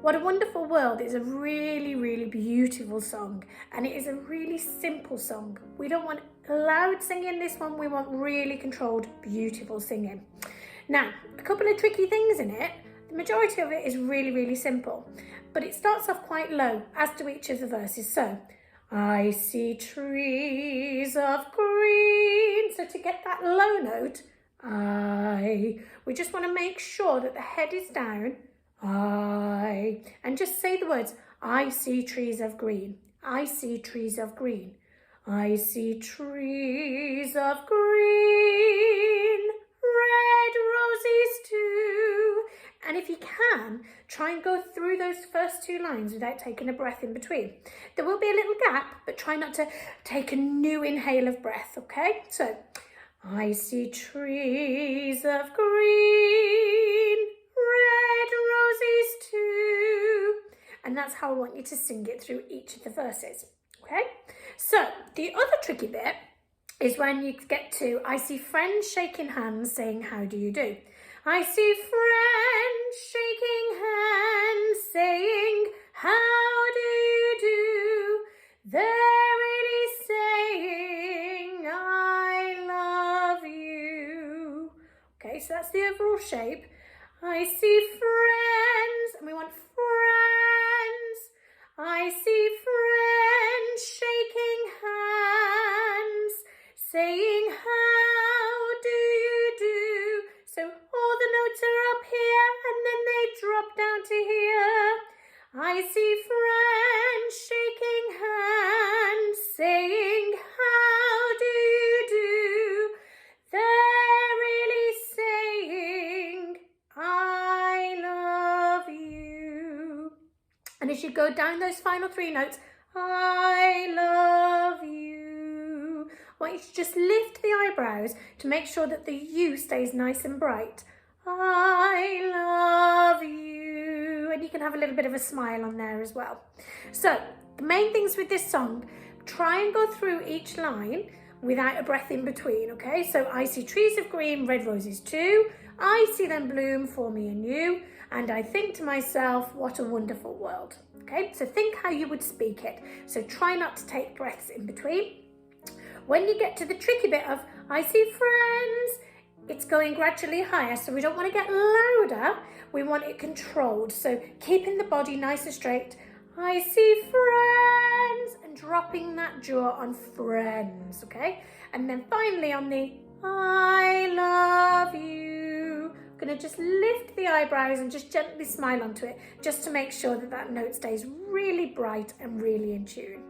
What a Wonderful World is a really, really beautiful song, and it is a really simple song. We don't want loud singing this one, we want really controlled, beautiful singing. Now, a couple of tricky things in it. The majority of it is really, really simple, but it starts off quite low, as do each of the verses. So, I see trees of green. So to get that low note, we just want to make sure that the head is down, and just say the words, I see trees of green, I see trees of green, I see trees of green, red roses too. And if you can, try and go through those first two lines without taking a breath in between. There will be a little gap, but try not to take a new inhale of breath, okay? So, I see trees of green, red roses too. And that's how I want you to sing it through each of the verses, okay? So, the other tricky bit is when you get to, I see friends shaking hands saying, how do you do? I see friends shaking hands saying, how do you do? They're really saying, I love you. Okay, so that's the overall shape. I see friends, and we want friends. I see friends shaking hands, saying, how do you do? So all the notes are up here, and then they drop down to here. I see friends shaking hands, saying, how do you do? They're really saying, I love you. And as you go down those final three notes, I love you, I want you to just lift the eyebrows to make sure that the U stays nice and bright. I love you. And you can have a little bit of a smile on there as well. So, the main things with this song, try and go through each line without a breath in between, okay? So, I see trees of green, red roses too. I see them bloom for me and you. And I think to myself, what a wonderful world. Okay, so think how you would speak it. So try not to take breaths in between. When you get to the tricky bit of, I see friends, it's going gradually higher. So we don't want to get louder. We want it controlled. So keeping the body nice and straight. I see friends, and dropping that jaw on friends, okay? And then finally on the, I love you. Going to just lift the eyebrows and just gently smile onto it, just to make sure that that note stays really bright and really in tune.